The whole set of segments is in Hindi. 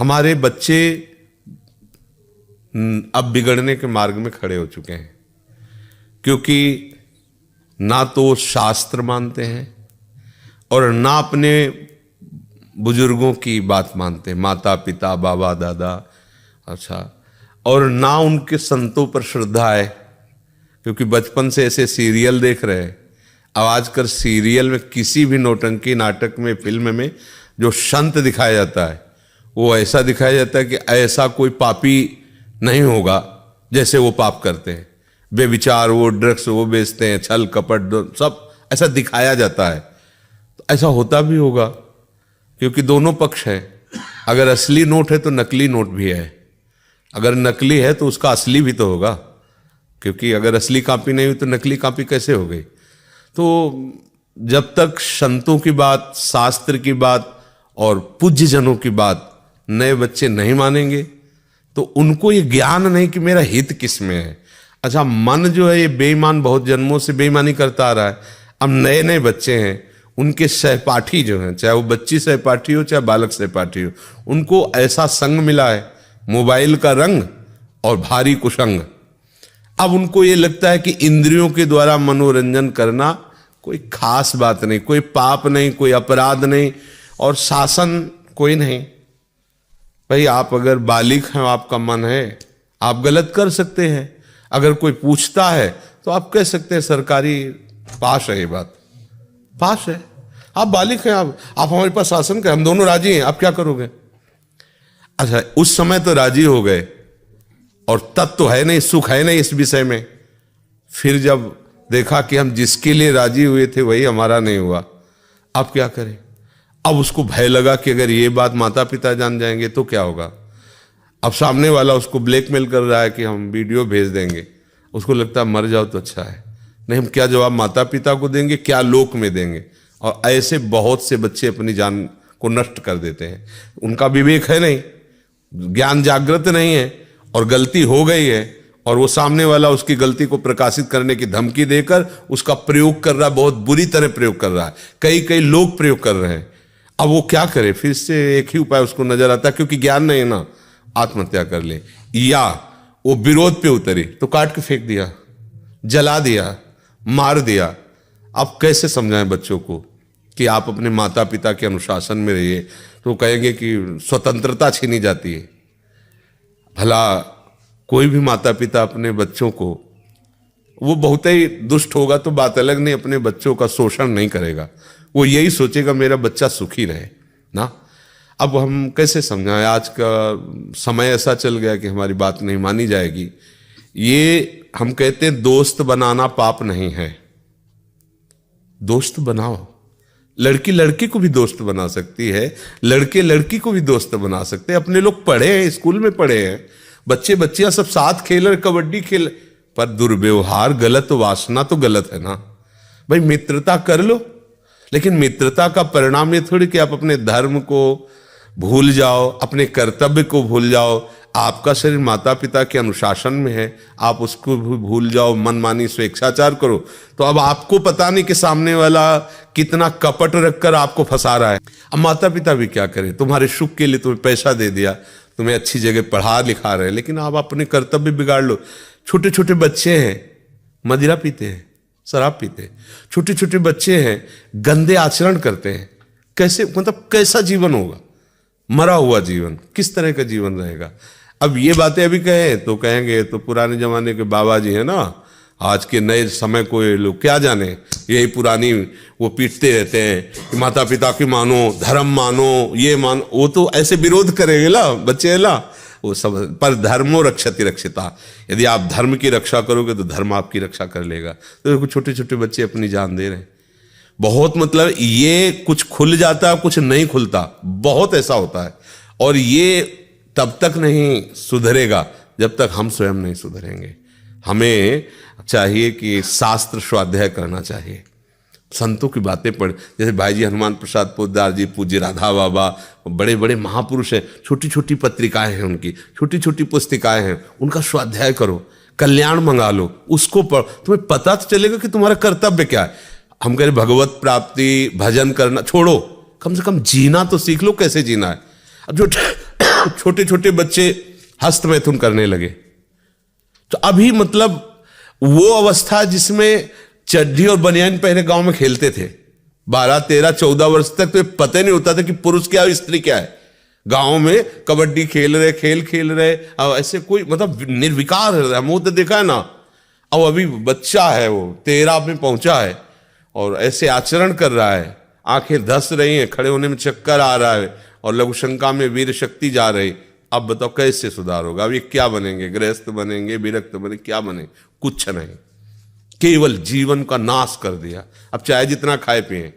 हमारे बच्चे अब बिगड़ने के मार्ग में खड़े हो चुके हैं, क्योंकि ना तो शास्त्र मानते हैं और ना अपने बुजुर्गों की बात मानते हैं, माता पिता बाबा दादा, अच्छा, और ना उनके संतों पर श्रद्धा है, क्योंकि बचपन से ऐसे सीरियल देख रहे हैं। अब आजकल सीरियल में किसी भी नौटंकी नाटक में फिल्म में जो संत दिखाया जाता है वो ऐसा दिखाया जाता है कि ऐसा कोई पापी नहीं होगा जैसे वो पाप करते हैं, बेविचार, वो ड्रग्स वो बेचते हैं, छल कपट सब ऐसा दिखाया जाता है। तो ऐसा होता भी होगा, क्योंकि दोनों पक्ष है। अगर असली नोट है तो नकली नोट भी है, अगर नकली है तो उसका असली भी तो होगा, क्योंकि अगर असली कॉपी नहीं हुई तो नकली कॉपी कैसे हो गई। तो जब तक संतों की बात, शास्त्र की बात और पूज्य जनों की बात नए बच्चे नहीं मानेंगे तो उनको ये ज्ञान नहीं कि मेरा हित किस में है। अच्छा, मन जो है ये बेईमान, बहुत जन्मों से बेईमानी करता आ रहा है। अब नए नए बच्चे हैं, उनके सहपाठी जो हैं, चाहे वो बच्ची सहपाठी हो चाहे बालक सहपाठी हो, उनको ऐसा संग मिला है, मोबाइल का रंग और भारी कुसंग। अब उनको ये लगता है कि इंद्रियों के द्वारा मनोरंजन करना कोई खास बात नहीं, कोई पाप नहीं, कोई अपराध नहीं और शासन कोई नहीं। भाई आप अगर बालिग हैं, आपका मन है, आप गलत कर सकते हैं। अगर कोई पूछता है तो आप कह सकते हैं सरकारी पास है, ये बात पास है, आप बालिग हैं, आप हमारे पास शासन का, हम दोनों राजी हैं, आप क्या करोगे। अच्छा, उस समय तो राजी हो गए और तब तो है नहीं, सुख है नहीं इस विषय में। फिर जब देखा कि हम जिसके लिए राजी हुए थे वही हमारा नहीं हुआ, अब क्या करें। अब उसको भय लगा कि अगर ये बात माता पिता जान जाएंगे तो क्या होगा। अब सामने वाला उसको ब्लैकमेल कर रहा है कि हम वीडियो भेज देंगे, उसको लगता है मर जाओ तो अच्छा है, नहीं हम क्या जवाब माता पिता को देंगे, क्या लोक में देंगे। और ऐसे बहुत से बच्चे अपनी जान को नष्ट कर देते हैं। उनका विवेक है नहीं, ज्ञान जागृत नहीं है और गलती हो गई है और वो सामने वाला उसकी गलती को प्रकाशित करने की धमकी देकर उसका प्रयोग कर रहा है, बहुत बुरी तरह प्रयोग कर रहा है, कई लोग प्रयोग कर रहे हैं। अब वो क्या करे, फिर से एक ही उपाय उसको नजर आता है, क्योंकि ज्ञान नहीं है ना, आत्महत्या कर ले। या वो विरोध पे उतरी तो काट के फेंक दिया, जला दिया, मार दिया। अब कैसे समझाएं बच्चों को कि आप अपने माता पिता के अनुशासन में रहिए, तो कहेंगे कि स्वतंत्रता छीनी जाती है। भला कोई भी माता पिता अपने बच्चों को, वो बहुत ही दुष्ट होगा तो बात अलग, नहीं, अपने बच्चों का शोषण नहीं करेगा, वो यही सोचेगा मेरा बच्चा सुखी रहे ना। अब हम कैसे समझाएं, आज का समय ऐसा चल गया कि हमारी बात नहीं मानी जाएगी। ये हम कहते हैं दोस्त बनाना पाप नहीं है, दोस्त बनाओ। लड़की लड़की को भी दोस्त बना सकती है, लड़के लड़की को भी दोस्त बना सकते हैं। अपने लोग पढ़े हैं, स्कूल में पढ़े हैं, बच्चे बच्चियां सब साथ खेल रहे, कबड्डी खेल, पर दुर्व्यवहार गलत, वासना तो गलत है ना। भाई मित्रता कर लो, लेकिन मित्रता का परिणाम ये थोड़ी कि आप अपने धर्म को भूल जाओ, अपने कर्तव्य को भूल जाओ। आपका शरीर माता पिता के अनुशासन में है, आप उसको भी भूल जाओ, मनमानी स्वेच्छाचार करो, तो अब आपको पता नहीं कि सामने वाला कितना कपट रखकर आपको फंसा रहा है। अब माता पिता भी क्या करें, तुम्हारे सुख के लिए तुम्हें पैसा दे दिया, तुम्हें अच्छी जगह पढ़ा लिखा रहे, लेकिन आप अपने कर्तव्य बिगाड़ लो। छोटे छोटे बच्चे हैं मदिरा पीते हैं, शराब पीते हैं, छोटे छोटे बच्चे हैं गंदे आचरण करते हैं। कैसे, मतलब कैसा जीवन होगा, मरा हुआ जीवन, किस तरह का जीवन रहेगा। अब ये बातें अभी कहें तो कहेंगे तो पुराने जमाने के बाबा जी हैं ना, आज के नए समय को ये लोग क्या जाने, यही पुरानी वो पीटते रहते हैं कि माता पिता की मानो, धर्म मानो, ये मानो। वो तो ऐसे विरोध करेंगे ला बच्चे ला, वो सब। पर धर्मो रक्षति रक्षिता, यदि आप धर्म की रक्षा करोगे तो धर्म आपकी रक्षा कर लेगा। तो छोटे छोटे बच्चे अपनी जान दे रहे हैं। बहुत, मतलब ये कुछ खुल जाता है, कुछ नहीं खुलता, बहुत ऐसा होता है। और ये तब तक नहीं सुधरेगा जब तक हम स्वयं नहीं सुधरेंगे। हमें चाहिए कि शास्त्र स्वाध्याय करना चाहिए, संतों की बातें पढ़, जैसे भाई जी हनुमान प्रसाद पोद्दार जी, पूज्य राधा बाबा, बड़े बड़े महापुरुष हैं, छोटी छोटी पत्रिकाएं हैं उनकी, छोटी छोटी पुस्तिकाएं हैं, उनका स्वाध्याय करो, कल्याण मंगा लो, उसको पढ़, तुम्हें पता तो चलेगा कि तुम्हारा कर्तव्य क्या है। हम कह रहे भगवत प्राप्ति, भजन करना छोड़ो, कम से कम जीना तो सीख लो, कैसे जीना है। अब जो छोटे छोटे बच्चे हस्तमैथुन करने लगे। तो अभी मतलब वो अवस्था जिसमें चड्ढी और बनियान पहने गांव में खेलते थे, 12, 13, 14 वर्ष तक तो ये पता ही नहीं होता था कि पुरुष क्या है स्त्री क्या है। गांव में कबड्डी खेल रहे, खेल खेल रहे, अब ऐसे कोई मतलब निर्विकार है, हम वो तो देखा है ना। अब अभी बच्चा है, वो 13 में पहुंचा है और ऐसे आचरण कर रहा है, आंखें धस रही हैं, खड़े होने में चक्कर आ रहा है और लघु शंका में वीर शक्ति जा रही। अब बताओ कैसे सुधार होगा? अब ये क्या बनेंगे? गृहस्थ बनेंगे, विरक्त बनेंगे, क्या बने? कुछ नहीं, केवल जीवन का नाश कर दिया। अब चाहे जितना खाए पिए,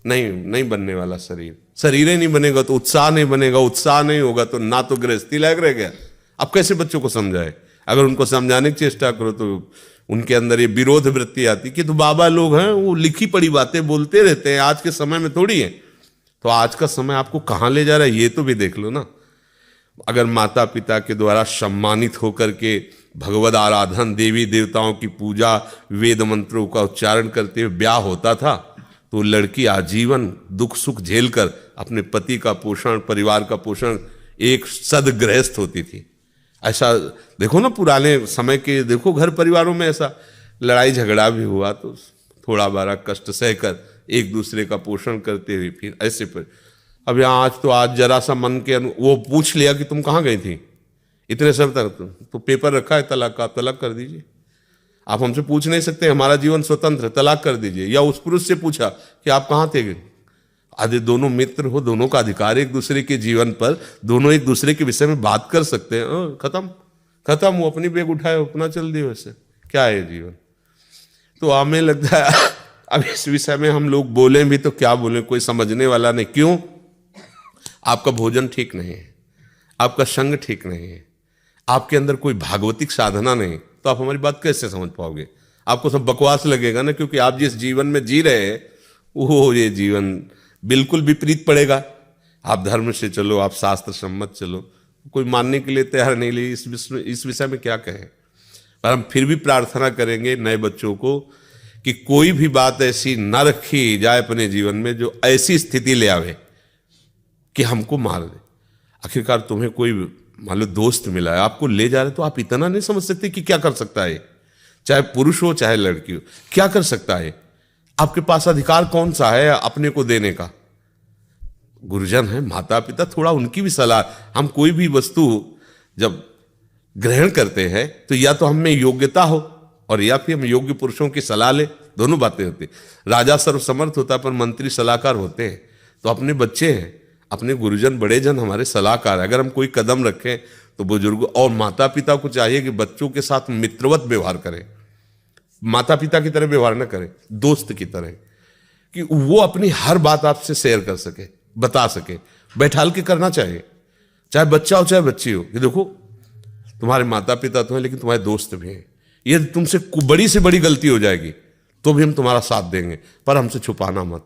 नहीं बनने वाला शरीर। शरीर ही नहीं बनेगा तो उत्साह नहीं बनेगा, उत्साह नहीं होगा तो ना तो गृहस्थी लायक रह गया। अब कैसे बच्चों को समझाए? अगर उनको समझाने की चेष्टा करो तो उनके अंदर ये विरोध वृत्ति आती कि तो बाबा लोग हैं, वो लिखी पड़ी बातें बोलते रहते हैं, आज के समय में थोड़ी है। तो आज का समय आपको कहाँ ले जा रहा है ये तो भी देख लो ना। अगर माता पिता के द्वारा सम्मानित होकर के भगवद आराधन, देवी देवताओं की पूजा, वेद मंत्रों का उच्चारण करते हुए ब्याह होता था तो लड़की आजीवन दुख सुख झेलकर अपने पति का पोषण, परिवार का पोषण, एक सदगृहस्थ होती थी। ऐसा देखो ना पुराने समय के, देखो घर परिवारों में ऐसा लड़ाई झगड़ा भी हुआ तो थोड़ा बारा कष्ट सहकर एक दूसरे का पोषण करते हुए फिर ऐसे पर। अब यहाँ आज जरा सा मन के वो पूछ लिया कि तुम कहाँ गई थी इतने समय तक, तो पेपर रखा है तलाक का, आप तलाक कर दीजिए। आप हमसे पूछ नहीं सकते, हमारा जीवन स्वतंत्र, तलाक कर दीजिए। या उस पुरुष से पूछा कि आप कहाँ थे, आधे दोनों मित्र हो, दोनों का अधिकार एक दूसरे के जीवन पर, दोनों एक दूसरे के विषय में बात कर सकते हैं। खत्म, वो अपनी बैग उठाए अपना चल दिए, वैसे क्या है जीवन। तो हमें लगता है अब इस विषय में हम लोग बोलें भी तो क्या बोलें, कोई समझने वाला नहीं। क्यों? आपका भोजन ठीक नहीं है, आपका संग ठीक नहीं है, आपके अंदर कोई भागवतिक साधना नहीं, तो आप हमारी बात कैसे समझ पाओगे? आपको सब बकवास लगेगा ना, क्योंकि आप जिस जीवन में जी रहे हैं वो ये जीवन बिल्कुल विपरीत पड़ेगा। आप धर्म से चलो, आप शास्त्र सम्मत चलो, कोई मानने के लिए तैयार नहीं। ले इस विषय में क्या कहें। पर हम फिर भी प्रार्थना करेंगे नए बच्चों को कि कोई भी बात ऐसी न रखी जाए अपने जीवन में जो ऐसी स्थिति ले आवे कि हमको मार दे। आखिरकार तुम्हें कोई मान लो दोस्त मिला है, आपको ले जा रहे, तो आप इतना नहीं समझ सकते कि क्या कर सकता है, चाहे पुरुष हो चाहे लड़की हो, क्या कर सकता है। आपके पास अधिकार कौन सा है अपने को देने का? गुरुजन है, माता पिता, थोड़ा उनकी भी सलाह। हम कोई भी वस्तु जब ग्रहण करते हैं तो या तो हम में योग्यता हो और या फिर हम योग्य पुरुषों की सलाह ले, दोनों बातें होती। राजा सर्वसमर्थ होता है पर मंत्री सलाहकार होते हैं। तो अपने बच्चे हैं, अपने गुरुजन बड़े जन हमारे सलाहकार है। अगर हम कोई कदम रखें तो बुजुर्ग और माता पिता को चाहिए कि बच्चों के साथ मित्रवत व्यवहार करें, माता पिता की तरह व्यवहार न करें, दोस्त की तरह, कि वो अपनी हर बात आपसे शेयर कर सके, बता सके, बैठाल के करना चाहिए। चाहे बच्चा हो चाहे बच्ची हो, कि देखो तुम्हारे माता पिता तो हैं लेकिन तुम्हारे दोस्त भी हैं, ये तुमसे बड़ी से बड़ी गलती हो जाएगी तो भी हम तुम्हारा साथ देंगे, पर हमसे छुपाना मत।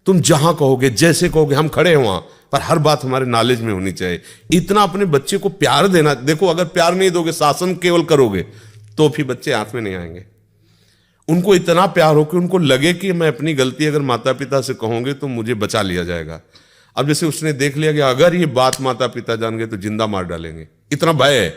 तुम जहां कहोगे, जैसे कहोगे, हम खड़े हैं वहां, पर हर बात हमारे नॉलेज में होनी चाहिए। इतना अपने बच्चे को प्यार देना। देखो अगर प्यार नहीं दोगे, शासन केवल करोगे, तो फिर बच्चे हाथ में नहीं आएंगे। उनको इतना प्यार हो कि उनको लगे कि मैं अपनी गलती अगर माता पिता से कहूंगे तो मुझे बचा लिया जाएगा। अब जैसे उसने देख लिया कि अगर ये बात माता पिता जान गए तो जिंदा मार डालेंगे, इतना भय है,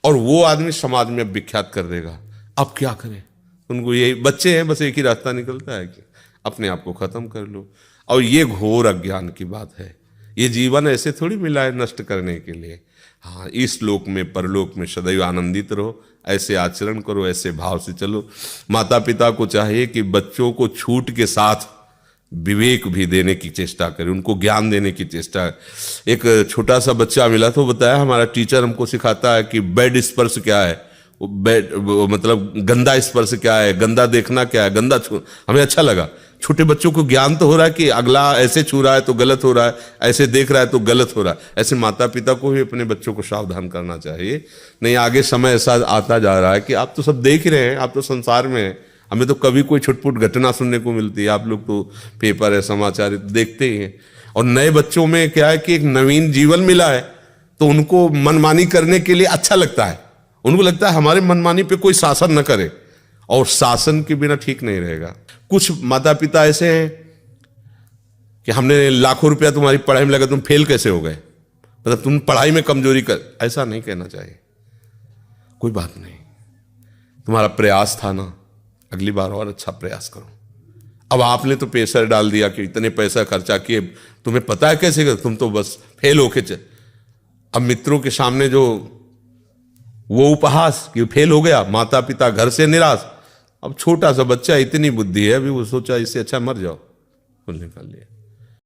और वो आदमी समाज में विख्यात कर देगा। अब क्या करें? उनको यही, बच्चे हैं, बस एक ही रास्ता निकलता है कि अपने आप को खत्म कर लो। और ये घोर अज्ञान की बात है। ये जीवन ऐसे थोड़ी मिला है नष्ट करने के लिए। हाँ, इस लोक में परलोक में सदैव आनंदित रहो, ऐसे आचरण करो, ऐसे भाव से चलो। माता पिता को चाहिए कि बच्चों को छूट के साथ विवेक भी देने की चेष्टा करें, उनको ज्ञान देने की चेष्टा। एक छोटा सा बच्चा मिला तो बताया, हमारा टीचर हमको सिखाता है कि बेड स्पर्श क्या है, मतलब गंदा स्पर्श क्या है, गंदा देखना क्या है, गंदा छू। हमें अच्छा लगा, छोटे बच्चों को ज्ञान तो हो रहा है कि अगला ऐसे छू रहा है तो गलत हो रहा है, ऐसे देख रहा है तो गलत हो रहा है। ऐसे माता पिता को भी अपने बच्चों को सावधान करना चाहिए। नहीं आगे समय ऐसा आता जा रहा है कि आप तो सब देख ही रहे हैं, आप तो संसार में हैं, हमें तो कभी कोई छुटपुट घटना सुनने को मिलती है। आप लोग तो पेपर है, समाचार देखते ही हैं। और नए बच्चों में क्या है कि एक नवीन जीवन मिला है तो उनको मनमानी करने के लिए अच्छा लगता है। उनको लगता है हमारे मनमानी पे कोई शासन न करे, और शासन के बिना ठीक नहीं रहेगा। कुछ माता पिता ऐसे हैं कि हमने लाखों रुपया तुम्हारी पढ़ाई में लगा, तुम फेल कैसे हो गए? मतलब तुम पढ़ाई में कमजोरी कर, ऐसा नहीं कहना चाहिए। कोई बात नहीं, तुम्हारा प्रयास था ना, अगली बार और अच्छा प्रयास करो। अब आपने तो प्रेशर डाल दिया कि इतने पैसा खर्चा किए, तुम्हें पता है कैसे कर, तुम तो बस फेल होके चल। अब मित्रों के सामने जो वो उपहास कि फेल हो गया, माता पिता घर से निराश। अब छोटा सा बच्चा, इतनी बुद्धि है, अभी वो सोचा इससे अच्छा मर जाओ, फुल निकाल लिया।